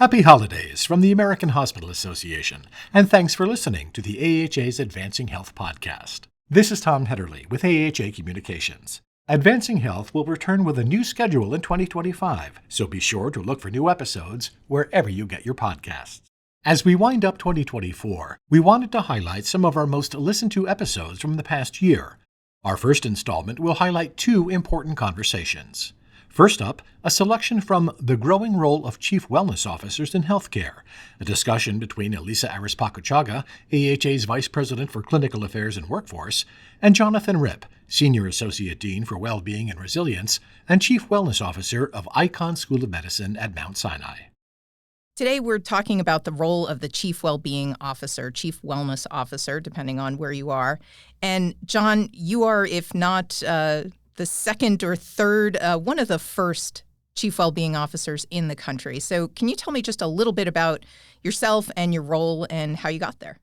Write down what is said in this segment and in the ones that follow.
Happy holidays from the American Hospital Association, and thanks for listening to the AHA's Advancing Health podcast. This is Tom Hederle with AHA Communications. Advancing Health will return with a new schedule in 2025, so be sure to look for new episodes wherever you get your podcasts. As we wind up 2024, we wanted to highlight some of our most listened to episodes from the past year. Our first installment will highlight two important conversations. First up, a selection from The Growing Role of Chief Wellness Officers in Healthcare, a discussion between Elisa Arispacochaga, AHA's Vice President for Clinical Affairs and Workforce, and Jonathan Ripp, Senior Associate Dean for Wellbeing and Resilience and Chief Wellness Officer of Icahn School of Medicine at Mount Sinai. Today, we're talking about the role of the Chief Wellbeing Officer, Chief Wellness Officer, depending on where you are. And John, you are, if not the second or third, one of the first Chief Wellbeing Officers in the country. So can you tell me just a little bit about yourself and your role and how you got there?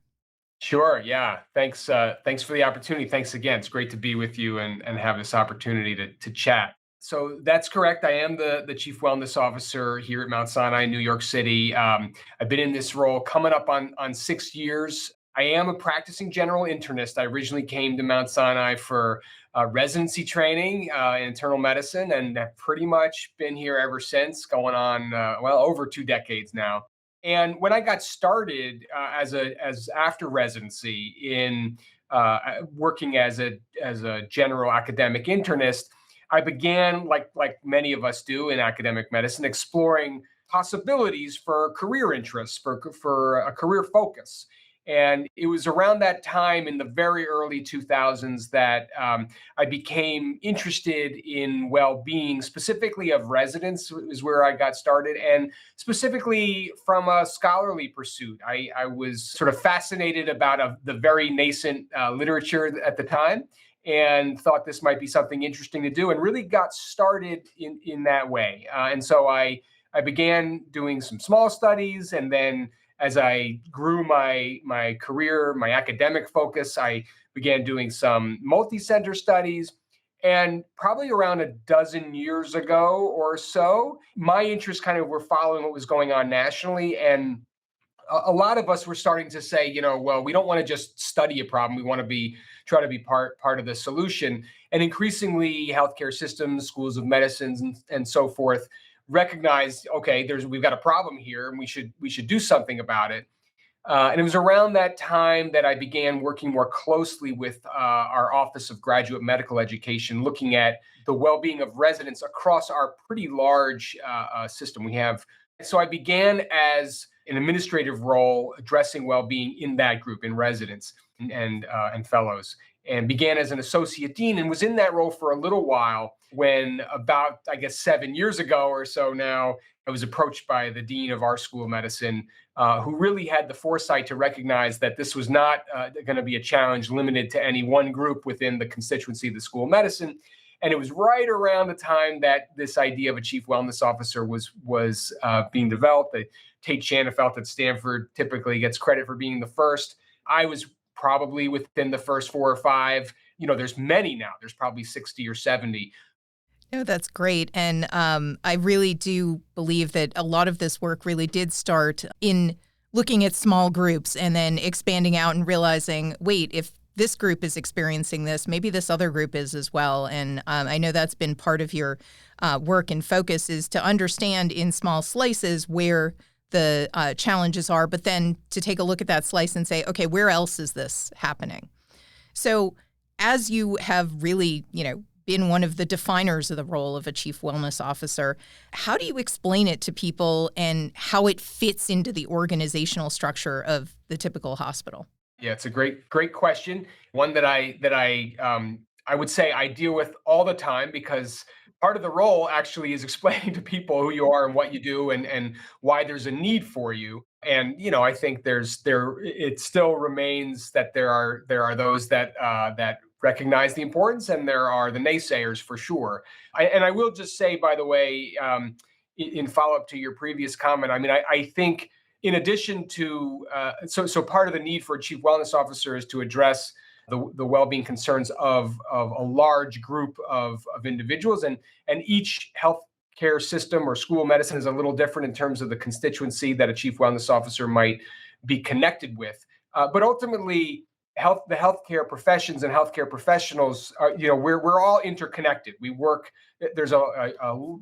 Sure. Yeah. Thanks. Thanks for the opportunity. Thanks again. It's great to be with you and have this opportunity to chat. So that's correct. I am the Chief Wellness Officer here at Mount Sinai, New York City. I've been in this role coming up on 6 years. I am a practicing general internist. I originally came to Mount Sinai for residency training in internal medicine and have pretty much been here ever since, going on, over 2 decades now. And when I got started as after residency in working as a general academic internist, I began, like many of us do in academic medicine, exploring possibilities for career interests, for a career focus. And it was around that time in the very early 2000s that I became interested in well-being, specifically of residents is where I got started, and specifically from a scholarly pursuit. I was sort of fascinated about the very nascent literature at the time and thought this might be something interesting to do, and really got started in that way. And so I began doing some small studies, and then as I grew my career, my academic focus, I began doing some multi-center studies. And probably around a dozen years ago or so, my interests kind of were following what was going on nationally. And a lot of us were starting to say, well, we don't want to just study a problem. We want to try to be part of the solution. And increasingly, healthcare systems, schools of medicine, and so forth recognized, okay, we've got a problem here, and we should do something about it. And it was around that time that I began working more closely with our Office of Graduate Medical Education, looking at the well-being of residents across our pretty large system we have. So I began as an administrative role addressing well-being in that group, in residents and fellows, and began as an associate dean and was in that role for a little while when about, 7 years ago or so now, I was approached by the dean of our School of Medicine, who really had the foresight to recognize that this was not going to be a challenge limited to any one group within the constituency of the School of Medicine. And it was right around the time that this idea of a chief wellness officer was being developed. Tate Shanafelt at Stanford typically gets credit for being the first. I was probably within the first 4 or 5. There's many now. There's probably 60 or 70. No, that's great. And I really do believe that a lot of this work really did start in looking at small groups and then expanding out and realizing, wait, if this group is experiencing this, maybe this other group is as well. And I know that's been part of your work and focus, is to understand in small slices where the challenges are, but then to take a look at that slice and say, okay, where else is this happening? So as you have really, been one of the definers of the role of a chief wellness officer, how do you explain it to people and how it fits into the organizational structure of the typical hospital? Yeah, it's a great question. One that I would say I deal with all the time, because part of the role actually is explaining to people who you are and what you do and why there's a need for you. And I think it still remains that there are those that recognize the importance, and there are the naysayers for sure. I will just say, by the way, in follow up to your previous comment, I think in addition to so part of the need for a chief wellness officer is to address the well-being concerns of a large group of individuals, and each health care system or school medicine is a little different in terms of the constituency that a chief wellness officer might be connected with. But ultimately, the healthcare professions and healthcare professionals are, we're all interconnected. We work, there's a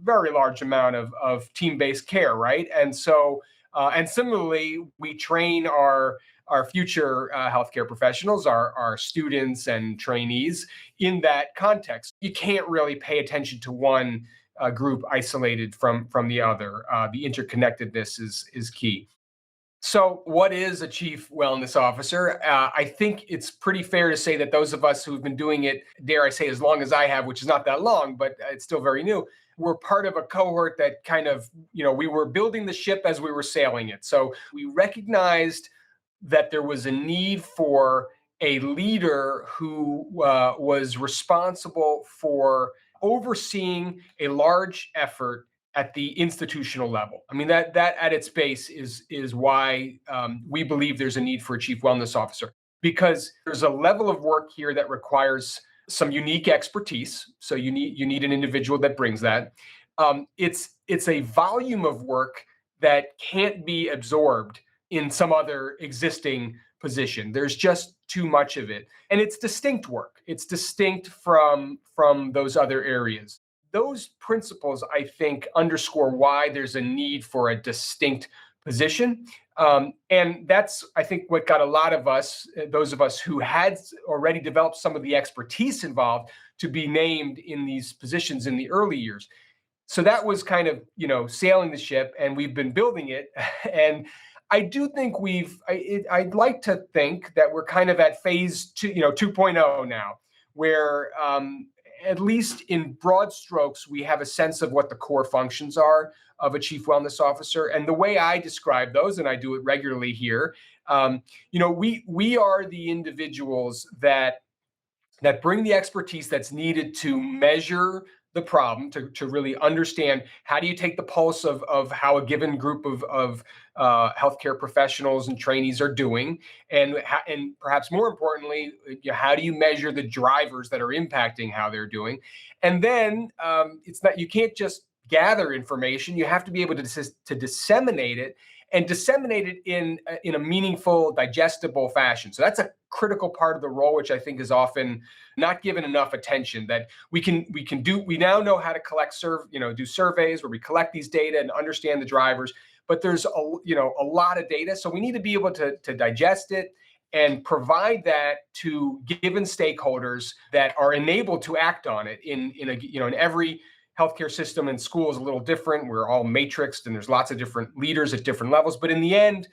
very large amount of team-based care, right? And so, and similarly, we train our future healthcare professionals, our students and trainees in that context. You can't really pay attention to one group isolated from the other. The interconnectedness is key. So, what is a chief wellness officer? I think it's pretty fair to say that those of us who've been doing it, dare I say, as long as I have, which is not that long, but it's still very new, we're part of a cohort that kind of, we were building the ship as we were sailing it. So, we recognized that there was a need for a leader who was responsible for overseeing a large effort at the institutional level. I mean, that at its base is why we believe there's a need for a chief wellness officer, because there's a level of work here that requires some unique expertise. So you need an individual that brings that. It's a volume of work that can't be absorbed in some other existing position. There's just too much of it. And it's distinct work. It's distinct from those other areas. Those principles, I think, underscore why there's a need for a distinct position. And that's, I think, what got a lot of us, those of us who had already developed some of the expertise involved, to be named in these positions in the early years. So that was kind of, sailing the ship, and we've been building it. And I do think I'd like to think that we're kind of at phase 2.0 now, where at least in broad strokes, we have a sense of what the core functions are of a chief wellness officer. And the way I describe those, and I do it regularly here, we are the individuals that bring the expertise that's needed to measure the problem, to really understand how do you take the pulse of how a given group of healthcare professionals and trainees are doing, and perhaps more importantly, how do you measure the drivers that are impacting how they're doing. And then you can't just gather information, you have to be able to disseminate it, and disseminate it in a meaningful, digestible fashion. So that's a critical part of the role, which I think is often not given enough attention. That we now know how to do surveys where we collect these data and understand the drivers. But there's a lot of data, so we need to be able to digest it and provide that to given stakeholders that are enabled to act on it in every healthcare system and school is a little different. We're all matrixed and there's lots of different leaders at different levels. But in the end,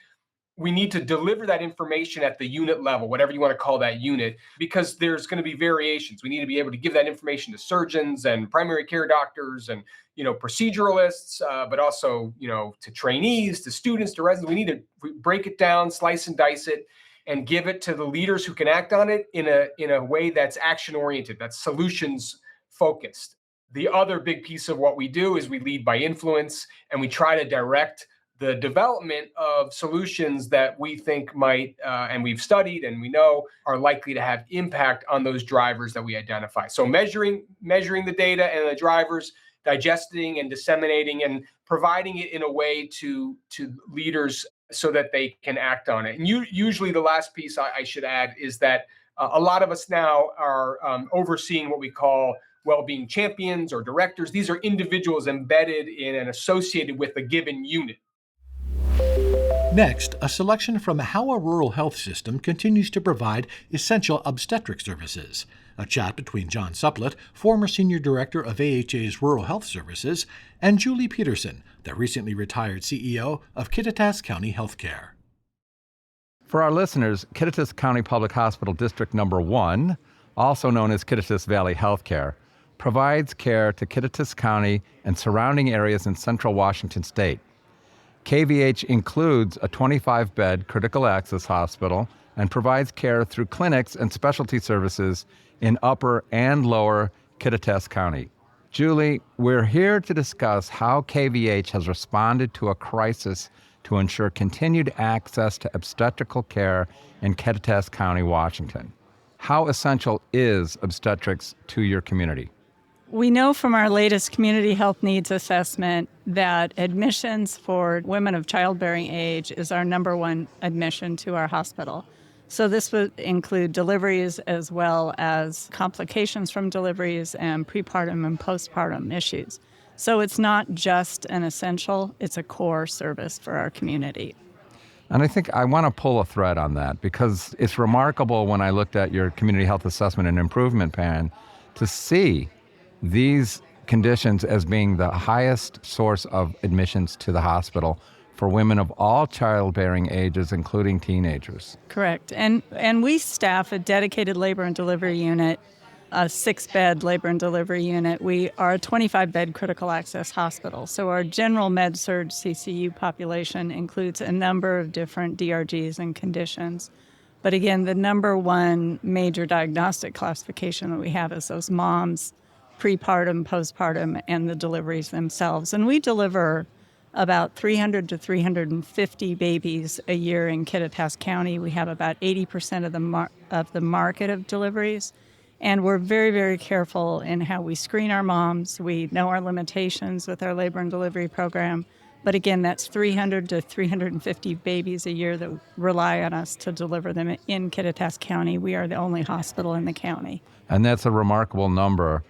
we need to deliver that information at the unit level, whatever you want to call that unit, because there's going to be variations. We need to be able to give that information to surgeons and primary care doctors and proceduralists, but also to trainees, to students, to residents. We need to break it down, slice and dice it, and give it to the leaders who can act on it in a way that's action oriented, that's solutions focused. The other big piece of what we do is we lead by influence, and we try to direct the development of solutions that we think might, and we've studied and we know are likely to have impact on those drivers that we identify. So measuring the data and the drivers, digesting and disseminating and providing it in a way to leaders so that they can act on it. And usually the last piece I should add is that a lot of us now are overseeing what we call well-being champions or directors. These are individuals embedded in and associated with a given unit. Next, a selection from how a rural health system continues to provide essential obstetric services. A chat between John Supplett, former Senior Director of AHA's Rural Health Services, and Julie Peterson, the recently retired CEO of Kittitas County Healthcare. For our listeners, Kittitas County Public Hospital District Number 1, also known as Kittitas Valley Healthcare, provides care to Kittitas County and surrounding areas in central Washington state. KVH includes a 25-bed critical access hospital and provides care through clinics and specialty services in upper and lower Kittitas County. Julie, we're here to discuss how KVH has responded to a crisis to ensure continued access to obstetrical care in Kittitas County, Washington. How essential is obstetrics to your community? We know from our latest community health needs assessment that admissions for women of childbearing age is our number one admission to our hospital. So this would include deliveries as well as complications from deliveries and prepartum and postpartum issues. So it's not just an essential, it's a core service for our community. And I think I want to pull a thread on that because it's remarkable when I looked at your community health assessment and improvement plan to see these conditions as being the highest source of admissions to the hospital for women of all childbearing ages, including teenagers. Correct. And we staff a dedicated labor and delivery unit, a 6-bed labor and delivery unit. We are a 25-bed critical access hospital. So our general med-surg CCU population includes a number of different DRGs and conditions. But again, the number one major diagnostic classification that we have is those moms, prepartum, postpartum, and the deliveries themselves. And we deliver about 300 to 350 babies a year in Kittitas County. We have about 80% of the market of deliveries. And we're very, very careful in how we screen our moms. We know our limitations with our labor and delivery program. But again, that's 300 to 350 babies a year that rely on us to deliver them in Kittitas County. We are the only hospital in the county. And that's a remarkable number.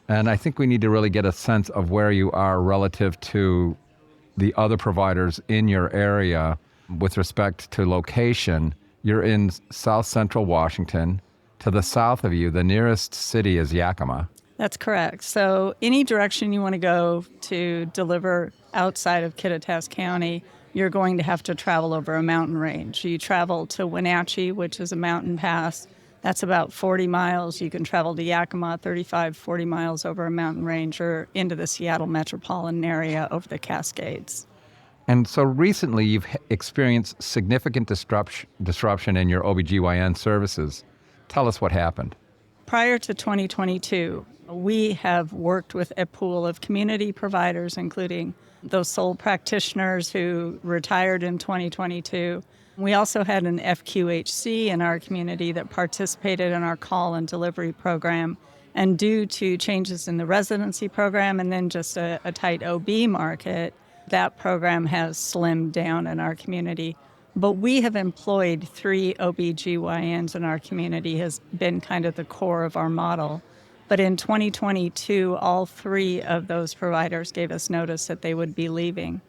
And I think we need to really get a sense of where you are relative to the other providers in your area with respect to location. You're in South Central Washington. To the south of you, the nearest city is Yakima. That's correct. So any direction you want to go to deliver outside of Kittitas County, you're going to have to travel over a mountain range. You travel to Wenatchee, which is a mountain pass. That's about 40 miles. You can travel to Yakima, 35, 40 miles over a mountain range, or into the Seattle metropolitan area over the Cascades. And so recently you've experienced significant disruption in your OBGYN services. Tell us what happened. Prior to 2022, we have worked with a pool of community providers, including those sole practitioners who retired in 2022. We also had an FQHC in our community that participated in our call and delivery program. And due to changes in the residency program and then just a tight OB market, that program has slimmed down in our community. But we have employed 3 OBGYNs in our community, has been kind of the core of our model. But in 2022, all 3 of those providers gave us notice that they would be leaving.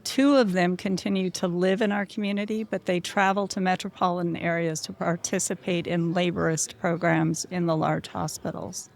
2 of them continue to live in our community, but they travel to metropolitan areas to participate in laborist programs in the large hospitals.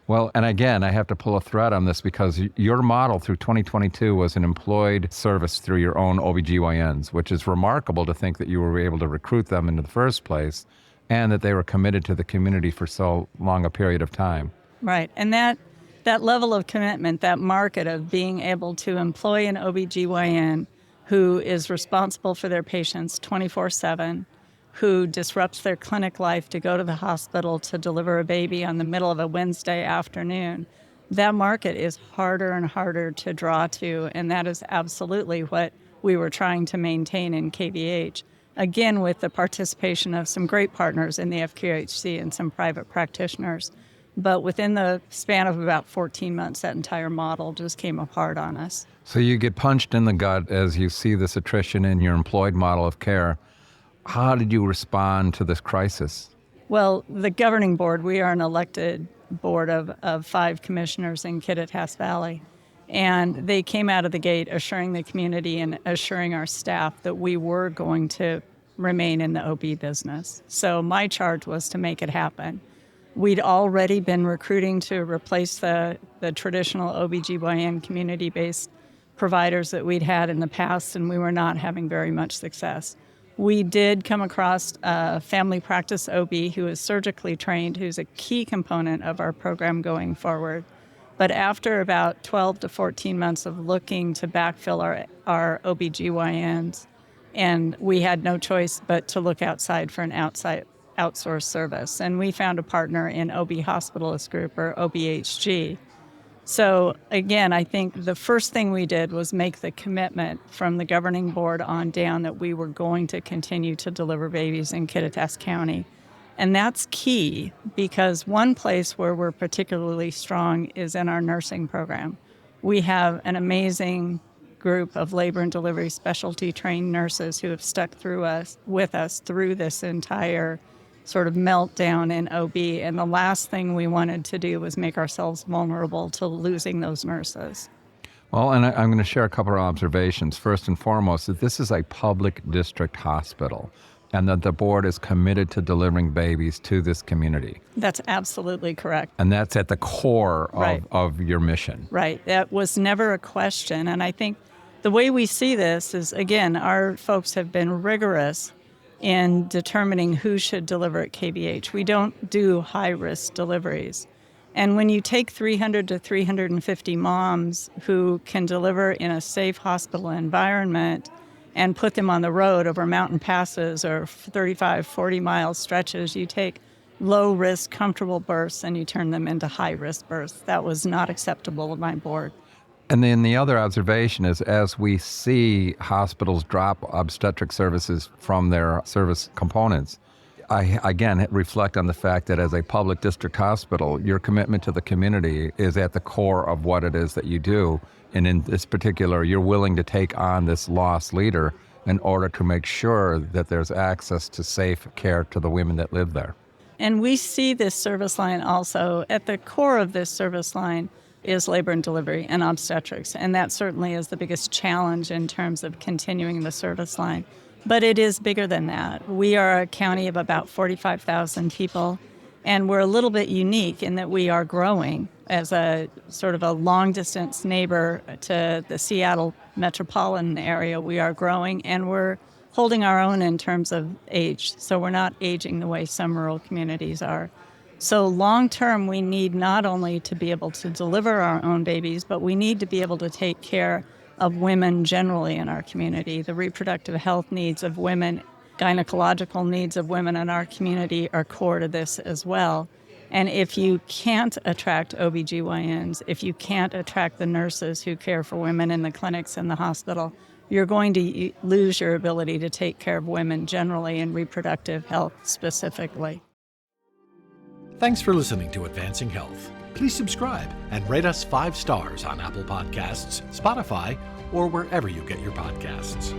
Well, and again, I have to pull a thread on this because your model through 2022 was an employed service through your own OBGYNs, which is remarkable to think that you were able to recruit them into the first place and that they were committed to the community for so long a period of time. Right. And that level of commitment, that market of being able to employ an OBGYN who is responsible for their patients 24/7, who disrupts their clinic life to go to the hospital to deliver a baby on the middle of a Wednesday afternoon, that market is harder and harder to draw to, and that is absolutely what we were trying to maintain in KVH. Again, with the participation of some great partners in the FQHC and some private practitioners. But within the span of about 14 months, that entire model just came apart on us. So you get punched in the gut as you see this attrition in your employed model of care. How did you respond to this crisis? Well, the governing board, we are an elected board of 5 commissioners in Kittitas Valley. And they came out of the gate assuring the community and assuring our staff that we were going to remain in the OB business. So my charge was to make it happen. We'd already been recruiting to replace the traditional OBGYN community-based providers that we'd had in the past, and we were not having very much success. We did come across a family practice OB who is surgically trained, who's a key component of our program going forward. But after about 12 to 14 months of looking to backfill our OBGYNs, and we had no choice but to look outside for an outsourced service. And we found a partner in OB Hospitalist Group, or OBHG. So again, I think the first thing we did was make the commitment from the governing board on down that we were going to continue to deliver babies in Kittitas County. And that's key because one place where we're particularly strong is in our nursing program. We have an amazing group of labor and delivery specialty trained nurses who have stuck with us through this entire sort of meltdown in OB. And the last thing we wanted to do was make ourselves vulnerable to losing those nurses. Well, and I'm going to share a couple of observations. First and foremost, that this is a public district hospital and that the board is committed to delivering babies to this community. That's absolutely correct. And that's at the core Right. of your mission. Right. That was never a question. And I think the way we see this is, again, our folks have been rigorous in determining who should deliver at KBH. We don't do high-risk deliveries. And when you take 300 to 350 moms who can deliver in a safe hospital environment and put them on the road over mountain passes or 35, 40-mile stretches, you take low-risk, comfortable births and you turn them into high-risk births. That was not acceptable at my board. And then the other observation is as we see hospitals drop obstetric services from their service components, I, again, reflect on the fact that as a public district hospital, your commitment to the community is at the core of what it is that you do. And in this particular, you're willing to take on this lost leader in order to make sure that there's access to safe care to the women that live there. And we see this service line also, at the core of this service line is labor and delivery and obstetrics. And that certainly is the biggest challenge in terms of continuing the service line. But it is bigger than that. We are a county of about 45,000 people, and we're a little bit unique in that we are growing as a sort of a long-distance neighbor to the Seattle metropolitan area. We are growing, and we're holding our own in terms of age. So we're not aging the way some rural communities are. So long-term, we need not only to be able to deliver our own babies, but we need to be able to take care of women generally in our community. The reproductive health needs of women, gynecological needs of women in our community are core to this as well. And if you can't attract OBGYNs, if you can't attract the nurses who care for women in the clinics and the hospital, you're going to lose your ability to take care of women generally and reproductive health specifically. Thanks for listening to Advancing Health. Please subscribe and rate us 5 stars on Apple Podcasts, Spotify, or wherever you get your podcasts.